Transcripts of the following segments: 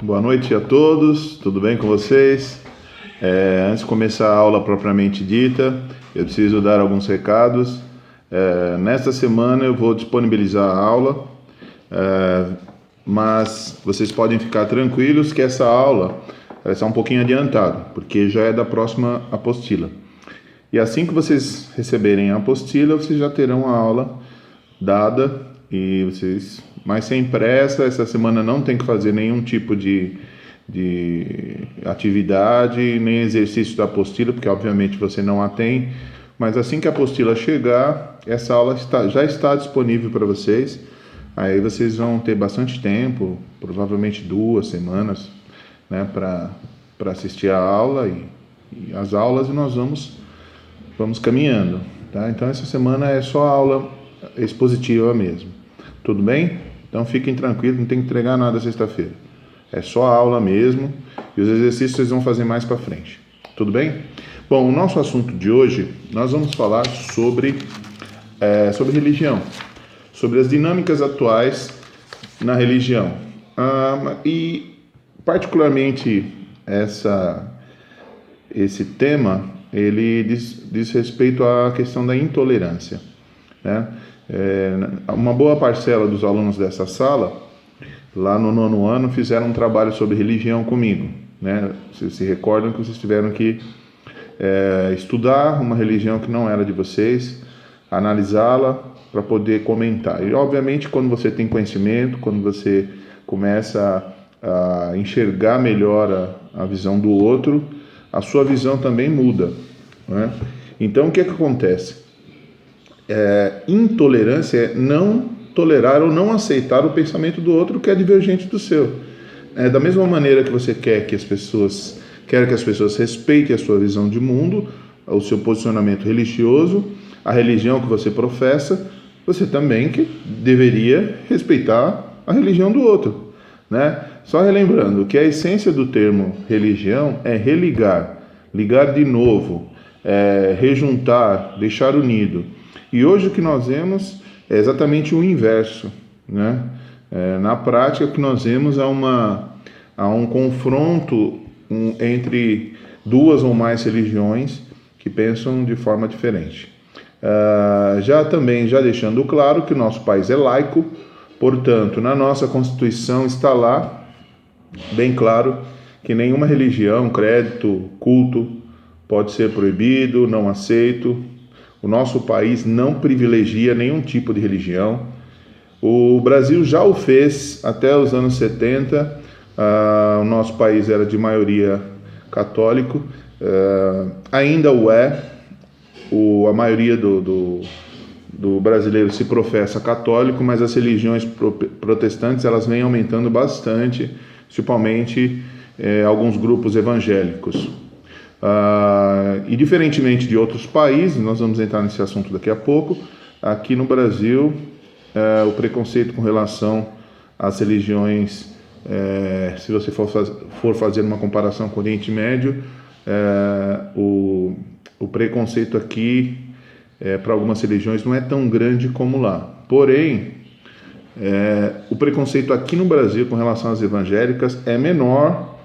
Boa noite a todos, tudo bem com vocês? Antes de começar a aula propriamente dita, eu preciso dar alguns recados. Nesta semana eu vou disponibilizar a aula, mas vocês podem ficar tranquilos que essa aula vai estar um pouquinho adiantada, porque já é da próxima apostila. E assim que vocês receberem a apostila, vocês já terão a aula dada mas sem pressa. Essa semana não tem que fazer nenhum tipo de atividade, nem exercício da apostila, porque obviamente você não a tem, mas assim que a apostila chegar, essa aula já está disponível para vocês. Aí vocês vão ter bastante tempo, provavelmente 2 semanas, né, para assistir a aula e as aulas, e nós vamos caminhando, tá? Então essa semana é só aula expositiva mesmo. Tudo bem? Então fiquem tranquilos, não tem que entregar nada sexta-feira. É só a aula mesmo, e os exercícios vocês vão fazer mais para frente. Tudo bem? Bom, o nosso assunto de hoje, nós vamos falar sobre religião, sobre as dinâmicas atuais na religião. E particularmente esse tema, ele diz respeito à questão da intolerância, né? Uma boa parcela dos alunos dessa sala, lá no 9º ano, fizeram um trabalho sobre religião comigo, né? Vocês se recordam que vocês tiveram que estudar uma religião que não era de vocês, analisá-la para poder comentar. E obviamente quando você tem conhecimento, quando você começa a enxergar melhor a visão do outro, a sua visão também muda, né? Então o que acontece? Intolerância é não tolerar ou não aceitar o pensamento do outro que é divergente do seu. Da mesma maneira que você quer que as pessoas respeitem a sua visão de mundo, o seu posicionamento religioso, a religião que você professa, você também deveria respeitar a religião do outro, né? Só relembrando que a essência do termo religião é religar, ligar de novo, rejuntar, deixar unido. E hoje o que nós vemos é exatamente o inverso, né? Na prática, o que nós vemos é um confronto entre duas ou mais religiões que pensam de forma diferente. Já deixando claro que o nosso país é laico, portanto, na nossa Constituição está lá, bem claro, que nenhuma religião, credo, culto pode ser proibido, não aceito. O nosso país não privilegia nenhum tipo de religião. O Brasil já o fez até os anos 70. O nosso país era de maioria católico, ainda o é. A maioria do brasileiro se professa católico, mas as religiões protestantes elas vêm aumentando bastante, principalmente alguns grupos evangélicos. E diferentemente de outros países, nós vamos entrar nesse assunto daqui a pouco, aqui no Brasil, o preconceito com relação às religiões, se você for fazer uma comparação com o Oriente Médio, o preconceito aqui para algumas religiões não é tão grande como lá. Porém, o preconceito aqui no Brasil com relação às evangélicas é menor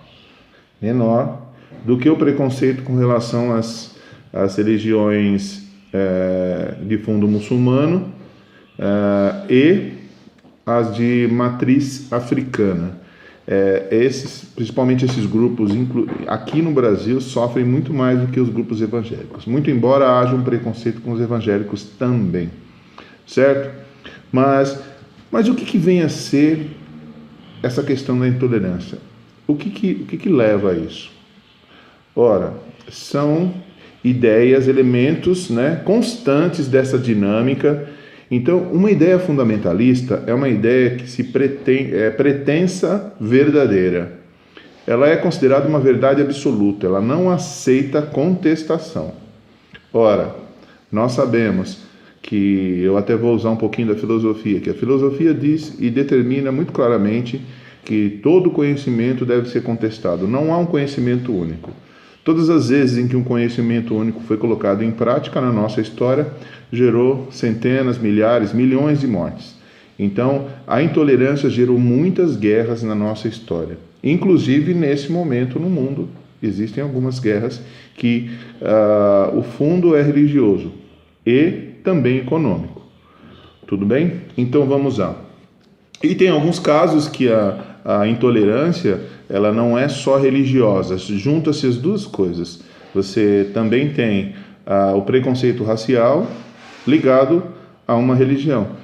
do que o preconceito com relação às religiões de fundo muçulmano e as de matriz africana. Principalmente esses grupos aqui no Brasil sofrem muito mais do que os grupos evangélicos, muito embora haja um preconceito com os evangélicos também, certo? Mas o que vem a ser essa questão da intolerância? O que leva a isso? Ora, são ideias, elementos, né, constantes dessa dinâmica. Então, uma ideia fundamentalista é uma ideia que pretensa verdadeira. Ela é considerada uma verdade absoluta, ela não aceita contestação. Ora, nós sabemos que, eu até vou usar um pouquinho da filosofia, que a filosofia diz e determina muito claramente que todo conhecimento deve ser contestado, não há um conhecimento único. Todas as vezes em que um conhecimento único foi colocado em prática na nossa história, gerou centenas, milhares, milhões de mortes. Então, a intolerância gerou muitas guerras na nossa história. Inclusive, nesse momento no mundo, existem algumas guerras que o fundo é religioso e também econômico. Tudo bem? Então, vamos lá. E tem alguns casos que a intolerância, ela não é só religiosa, junta-se as duas coisas. Você também tem o preconceito racial ligado a uma religião.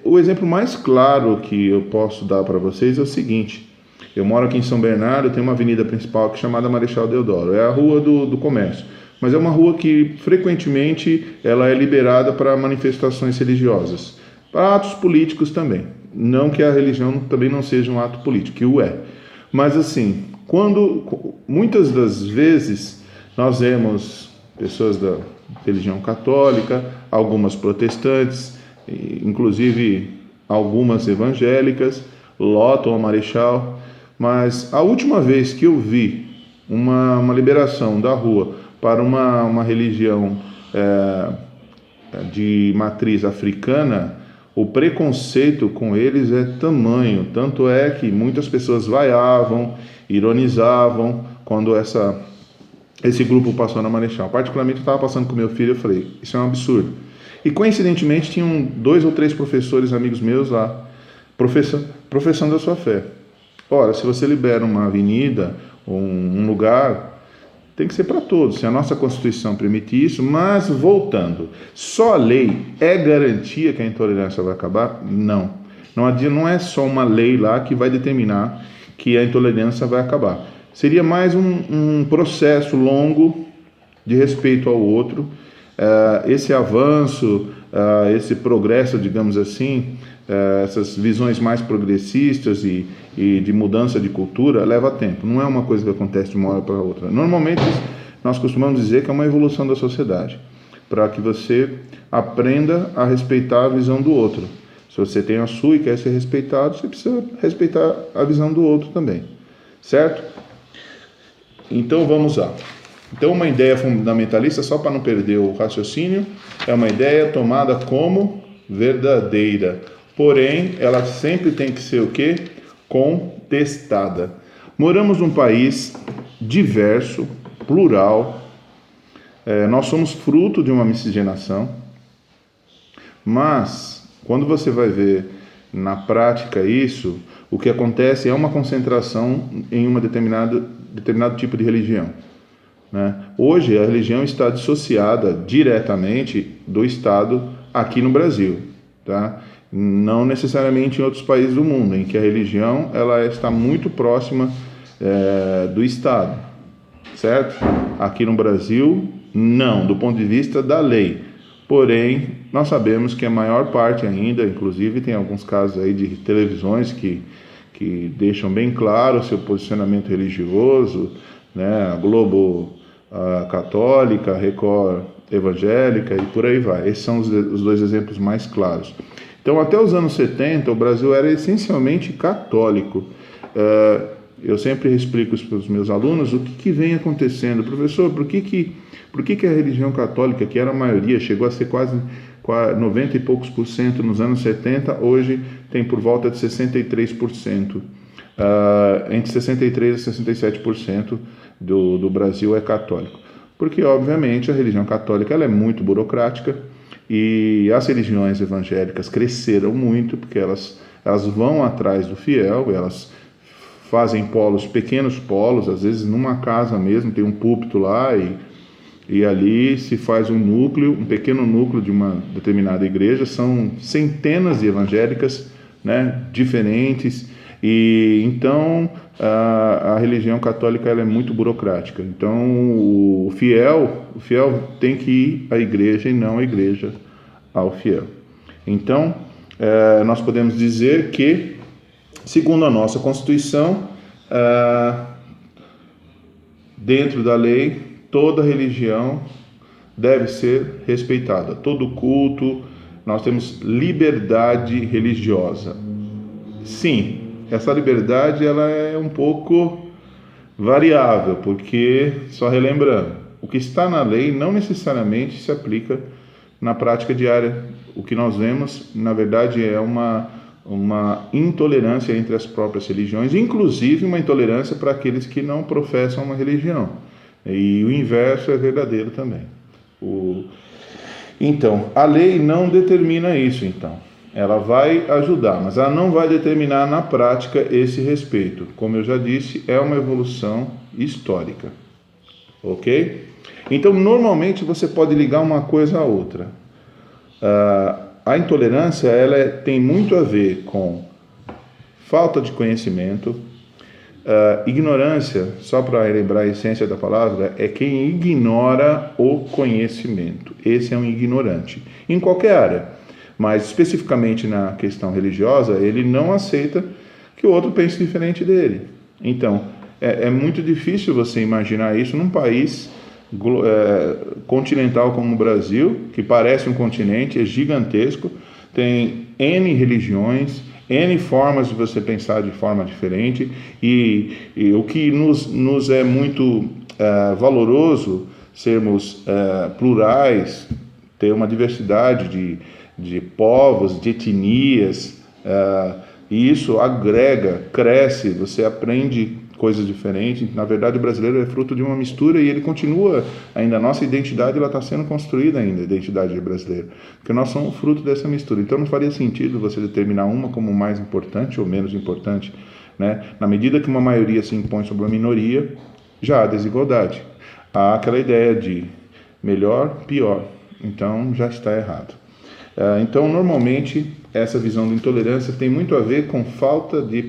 O exemplo mais claro que eu posso dar para vocês é o seguinte: eu moro aqui em São Bernardo, tem uma avenida principal que é chamada Marechal Deodoro, é a rua do comércio, mas é uma rua que frequentemente ela é liberada para manifestações religiosas, para atos políticos também. Não que a religião também não seja um ato político, que o é. Mas assim, muitas das vezes nós vemos pessoas da religião católica, algumas protestantes, inclusive algumas evangélicas, lotam a Marechal, mas a última vez que eu vi uma liberação da rua para uma religião de matriz africana, o preconceito com eles é tamanho, tanto é que muitas pessoas vaiavam, ironizavam quando esse grupo passou na Marechal. Particularmente eu estava passando com meu filho, eu falei, isso é um absurdo. E coincidentemente tinham 2 ou 3 professores amigos meus lá, professando a sua fé. Ora, se você libera uma avenida, um lugar, tem que ser para todos, se a nossa Constituição permite isso. Mas voltando, só a lei é garantia que a intolerância vai acabar? Não. Não é só uma lei lá que vai determinar que a intolerância vai acabar. Seria mais um processo longo de respeito ao outro. Esse avanço, esse progresso, digamos assim, essas visões mais progressistas e de mudança de cultura leva tempo. Não é uma coisa que acontece de uma hora para outra. Normalmente nós costumamos dizer que é uma evolução da sociedade, para que você aprenda a respeitar a visão do outro. Se você tem a sua e quer ser respeitado, você precisa respeitar a visão do outro também, certo? Então vamos lá. Então, uma ideia fundamentalista, só para não perder o raciocínio, é uma ideia tomada como verdadeira. Porém, ela sempre tem que ser o quê? Contestada. Moramos num país diverso, plural. Nós somos fruto de uma miscigenação. Mas, quando você vai ver na prática isso, o que acontece é uma concentração em uma determinado tipo de religião. Hoje a religião está dissociada diretamente do Estado aqui no Brasil, tá? Não necessariamente em outros países do mundo, em que a religião ela está muito próxima do Estado, certo? Aqui no Brasil, não, do ponto de vista da lei. Porém, nós sabemos que a maior parte ainda, inclusive tem alguns casos aí de televisões que deixam bem claro o seu posicionamento religioso, né? A Globo católica, a Record evangélica e por aí vai. Esses são os 2 exemplos mais claros. Então, até os anos 70, o Brasil era essencialmente católico. Eu sempre explico isso para os meus alunos, o que vem acontecendo. Professor, por que a religião católica, que era a maioria, chegou a ser quase 90 e poucos por cento nos anos 70, hoje tem por volta de 63%. Entre 63% e 67% do Brasil é católico. Porque, obviamente, a religião católica ela é muito burocrática e as religiões evangélicas cresceram muito, porque elas vão atrás do fiel, elas fazem pequenos polos, às vezes numa casa mesmo, tem um púlpito lá e ali se faz um pequeno núcleo de uma determinada igreja. São centenas de evangélicas, né, diferentes. E então a religião católica ela é muito burocrática. Então o fiel tem que ir à igreja e não a igreja ao fiel. Então nós podemos dizer que, segundo a nossa Constituição, dentro da lei, toda religião deve ser respeitada. Todo culto, nós temos liberdade religiosa. Sim, essa liberdade ela é um pouco variável, porque, só relembrando, o que está na lei não necessariamente se aplica na prática diária. O que nós vemos, na verdade, é uma uma intolerância entre as próprias religiões, inclusive uma intolerância para aqueles que não professam uma religião. E o inverso é verdadeiro também. Então, a lei não determina isso, então. Ela vai ajudar, mas ela não vai determinar na prática esse respeito. Como eu já disse, é uma evolução histórica. Ok? Então, normalmente você pode ligar uma coisa à outra. A intolerância tem muito a ver com falta de conhecimento. Ignorância, só para lembrar a essência da palavra, é quem ignora o conhecimento. Esse é um ignorante, em qualquer área, mas especificamente na questão religiosa, ele não aceita que o outro pense diferente dele. Então, é muito difícil você imaginar isso num país continental como o Brasil, que parece um continente, é gigantesco, tem N religiões, N formas de você pensar de forma diferente, e o que nos é muito valoroso sermos plurais, ter uma diversidade de povos, de etnias, e isso agrega, cresce, você aprende coisas diferentes. Na verdade, o brasileiro é fruto de uma mistura e ele continua ainda. A nossa identidade está sendo construída ainda, a identidade brasileira, porque nós somos fruto dessa mistura. Então não faria sentido você determinar uma como mais importante ou menos importante, né? Na medida que uma maioria se impõe sobre uma minoria, já há desigualdade. Há aquela ideia de melhor, pior. Então já está errado. Então, normalmente, essa visão de intolerância tem muito a ver com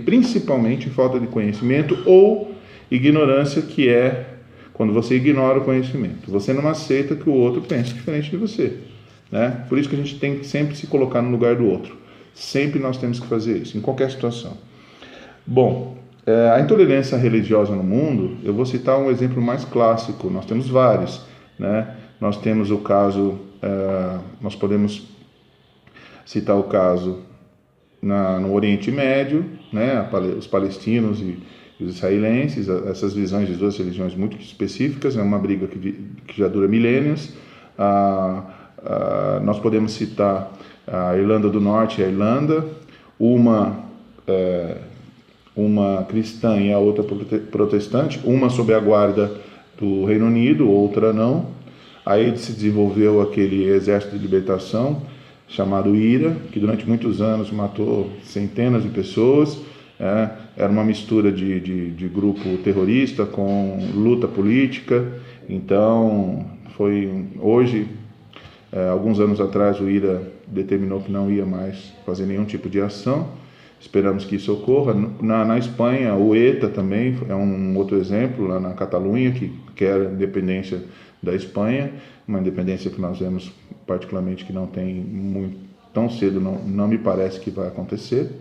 principalmente falta de conhecimento ou ignorância, que é quando você ignora o conhecimento. Você não aceita que o outro pense diferente de você, né? Por isso que a gente tem que sempre se colocar no lugar do outro. Sempre nós temos que fazer isso, em qualquer situação. Bom, a intolerância religiosa no mundo, eu vou citar um exemplo mais clássico. Nós temos vários, né? Nós temos o caso, nós podemos citar o caso no Oriente Médio, né, os palestinos e os israelenses, essas visões de duas religiões muito específicas, é uma briga que já dura milênios. Nós podemos citar a Irlanda do Norte e a Irlanda, uma cristã e a outra protestante, uma sob a guarda do Reino Unido, outra não. Aí se desenvolveu aquele exército de libertação chamado IRA, que durante muitos anos matou centenas de pessoas. Era uma mistura de grupo terrorista com luta política. Então, alguns anos atrás, o IRA determinou que não ia mais fazer nenhum tipo de ação. Esperamos que isso ocorra. Na Espanha, o ETA também é um outro exemplo, lá na Catalunha, que quer a independência da Espanha, uma independência que nós vemos particularmente que não tem tão cedo, não me parece que vai acontecer,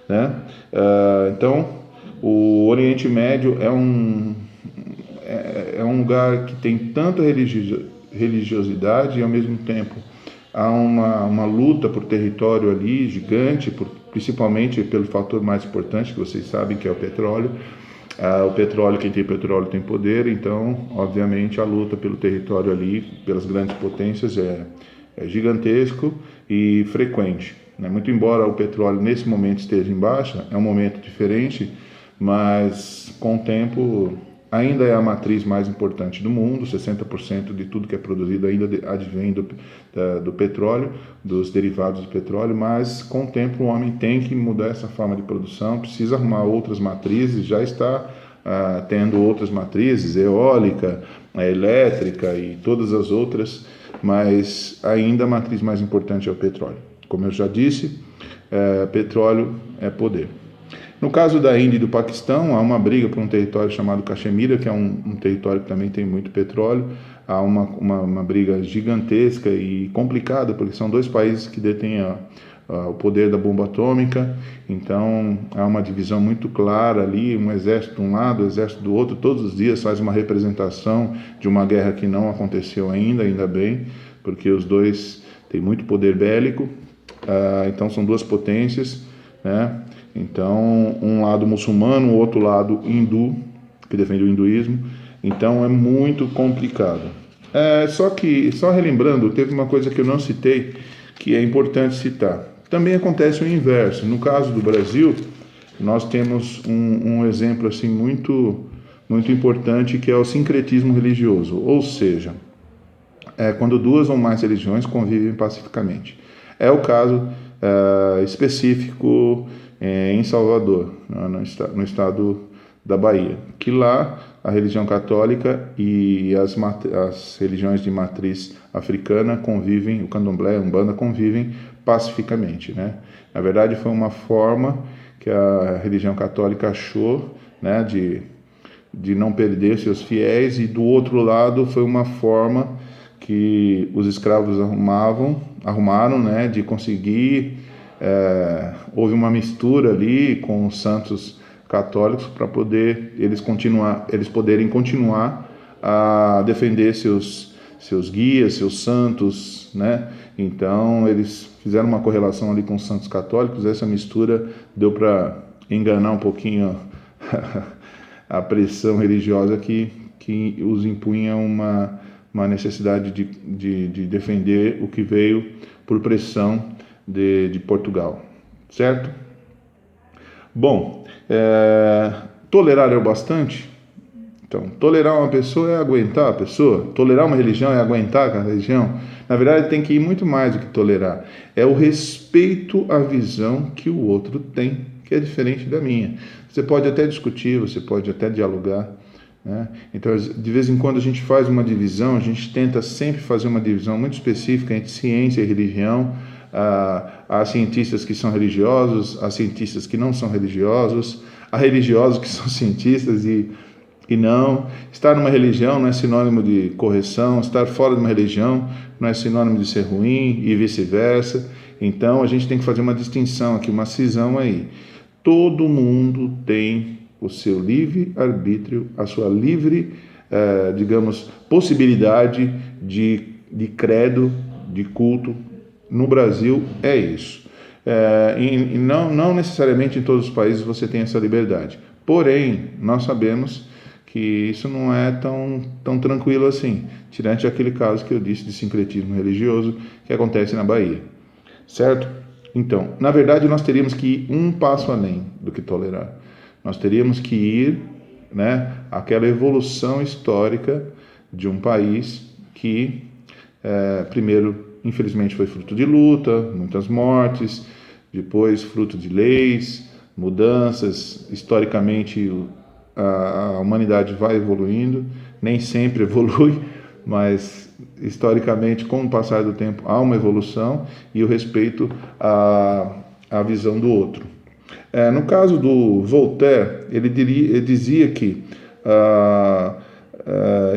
né? Então, o Oriente Médio é um lugar que tem tanta religiosidade e, ao mesmo tempo, há uma luta por território ali gigante, principalmente pelo fator mais importante que vocês sabem, que é o petróleo. O petróleo, quem tem petróleo tem poder, então, obviamente, a luta pelo território ali, pelas grandes potências, é gigantesco e frequente, né? Muito embora o petróleo nesse momento esteja em baixa, é um momento diferente, mas com o tempo ainda é a matriz mais importante do mundo. 60% de tudo que é produzido ainda advém do petróleo, dos derivados do petróleo, mas com o tempo o homem tem que mudar essa forma de produção, precisa arrumar outras matrizes, já está tendo outras matrizes, eólica, elétrica e todas as outras, mas ainda a matriz mais importante é o petróleo. Como eu já disse, petróleo é poder. No caso da Índia e do Paquistão, há uma briga por um território chamado Caxemira, que é um território que também tem muito petróleo. Há uma briga gigantesca e complicada, porque são dois países que detêm o poder da bomba atômica. Então, há uma divisão muito clara ali, um exército de um lado, um exército do outro. Todos os dias faz uma representação de uma guerra que não aconteceu ainda bem, porque os dois têm muito poder bélico. Então, são duas potências, né? Então, um lado muçulmano, o outro lado hindu, que defende o hinduísmo. Então, é muito complicado. Só relembrando, teve uma coisa que eu não citei, que é importante citar, Também acontece o inverso. No caso do Brasil, nós temos um exemplo assim muito importante, que é o sincretismo religioso, ou seja, quando duas ou mais religiões convivem pacificamente. É o caso específico em Salvador, no estado da Bahia, que lá a religião católica e as religiões de matriz africana convivem, o candomblé e a umbanda convivem pacificamente, né? Na verdade, foi uma forma que a religião católica achou, né, de não perder seus fiéis, e do outro lado foi uma forma que os escravos arrumaram, né, de conseguir, houve uma mistura ali com os santos católicos para eles poderem continuar a defender seus guias, seus santos, né? Então eles fizeram uma correlação ali com os santos católicos. Essa mistura deu para enganar um pouquinho a pressão religiosa que os impunha uma necessidade de defender o que veio por pressão de Portugal, certo? Bom, tolerar é o bastante? Então, tolerar uma pessoa é aguentar a pessoa? Tolerar uma religião é aguentar a religião? Na verdade, tem que ir muito mais do que tolerar. É o respeito à visão que o outro tem, que é diferente da minha. Você pode até discutir, você pode até dialogar, né? Então, de vez em quando a gente faz uma divisão, a gente tenta sempre fazer uma divisão muito específica entre ciência e religião. Há cientistas que são religiosos, há cientistas que não são religiosos, há religiosos que são cientistas e não. Estar numa religião não é sinônimo de correção, estar fora de uma religião não é sinônimo de ser ruim e vice-versa. Então a gente tem que fazer uma distinção aqui, uma cisão aí. Todo mundo tem o seu livre-arbítrio, a sua livre, digamos, possibilidade de credo, de culto. No Brasil é isso. E não necessariamente em todos os países você tem essa liberdade. Porém, nós sabemos que isso não é tão tranquilo assim, tirante aquele caso que eu disse de sincretismo religioso que acontece na Bahia, certo? Então, na verdade, nós teríamos que ir um passo além do que tolerar. Nós teríamos que ir, né, àquela evolução histórica de um país que, primeiro, infelizmente, foi fruto de luta, muitas mortes, depois fruto de leis, mudanças. Historicamente, a humanidade vai evoluindo, nem sempre evolui, mas historicamente, com o passar do tempo, há uma evolução e o respeito à visão do outro. No caso do Voltaire, ele dizia que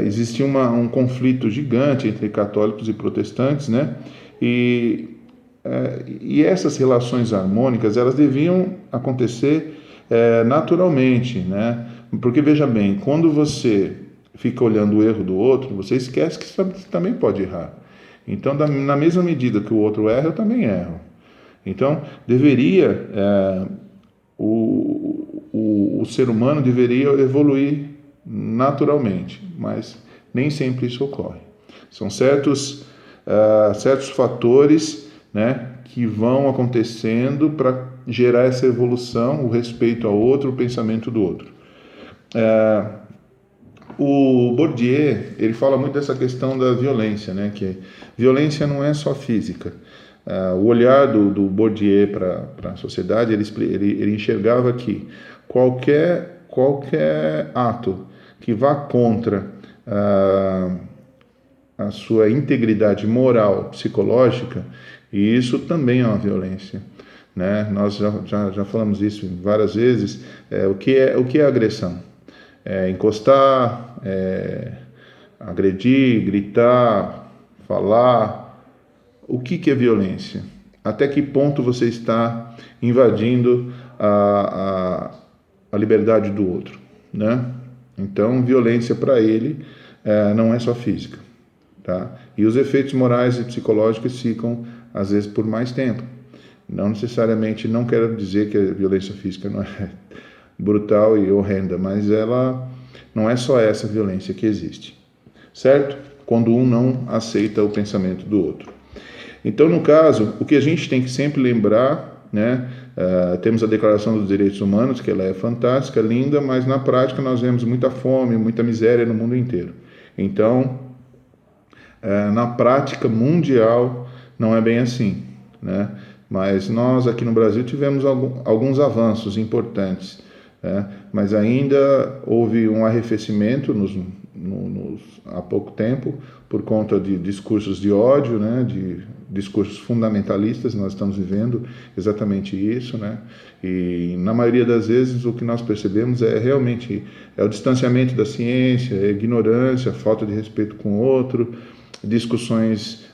existia um conflito gigante entre católicos e protestantes, né? E essas relações harmônicas, elas deviam acontecer naturalmente, né? Porque, veja bem, quando você fica olhando o erro do outro, você esquece que você também pode errar. Então, na mesma medida que o outro erra, eu também erro. Então, o ser humano deveria evoluir naturalmente, mas nem sempre isso ocorre. São certos fatores, né, que vão acontecendo para gerar essa evolução, o respeito ao outro, o pensamento do outro. O Bourdieu, ele fala muito dessa questão da violência, né, que violência não é só física. O olhar do Bourdieu para a sociedade, ele enxergava que qualquer ato que vá contra a sua integridade moral, psicológica, e isso também é uma violência, né? Nós já falamos isso várias vezes. O que é agressão? Encostar, agredir, gritar, falar. O que é violência? Até que ponto você está invadindo a liberdade do outro, né? Então, violência para ele não é só física, tá? E os efeitos morais e psicológicos ficam, às vezes, por mais tempo. Não necessariamente, não quero dizer que a violência física não é brutal e horrenda, mas ela não é só essa violência que existe, certo? Quando um não aceita o pensamento do outro. Então, no caso, o que a gente tem que sempre lembrar, né, temos a Declaração dos Direitos Humanos, que ela é fantástica, linda, mas na prática nós vemos muita fome, muita miséria no mundo inteiro. Então, na prática mundial, não é bem assim, né? Mas nós aqui no Brasil tivemos alguns avanços importantes, né? Mas ainda houve um arrefecimento há pouco tempo por conta de discursos de ódio, né? De discursos fundamentalistas. Nós estamos vivendo exatamente isso, né? E na maioria das vezes o que nós percebemos é realmente o distanciamento da ciência, a ignorância, a falta de respeito com o outro, discussões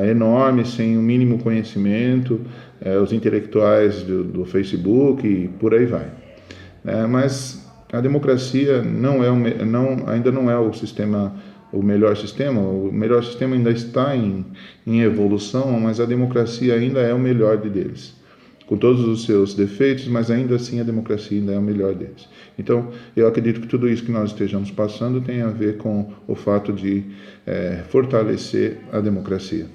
enormes sem o mínimo conhecimento, os intelectuais do Facebook e por aí vai. Mas a democracia ainda não é o melhor sistema. O melhor sistema ainda está em evolução, mas a democracia ainda é o melhor deles, com todos os seus defeitos, mas ainda assim a democracia ainda é o melhor deles. Então, eu acredito que tudo isso que nós estejamos passando tem a ver com o fato de fortalecer a democracia.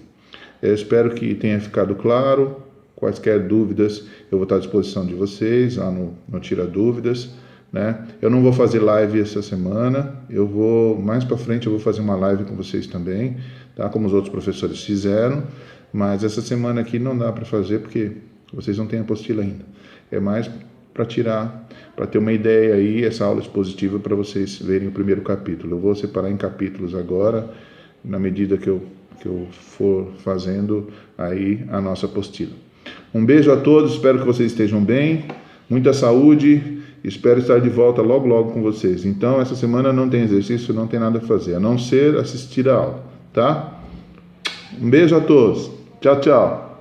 Eu espero que tenha ficado claro. Quaisquer dúvidas, eu vou estar à disposição de vocês lá no Tira Dúvidas, né? Eu não vou fazer live essa semana, mais para frente eu vou fazer uma live com vocês também, tá? Como os outros professores fizeram, mas essa semana aqui não dá para fazer porque vocês não têm apostila ainda. É mais para ter uma ideia aí, essa aula expositiva para vocês verem o primeiro capítulo. Eu vou separar em capítulos agora, na medida que eu for fazendo aí a nossa apostila. Um beijo a todos, espero que vocês estejam bem, muita saúde, espero estar de volta logo logo com vocês. Então, essa semana não tem exercício, não tem nada a fazer, a não ser assistir a aula, tá? Um beijo a todos, tchau, tchau.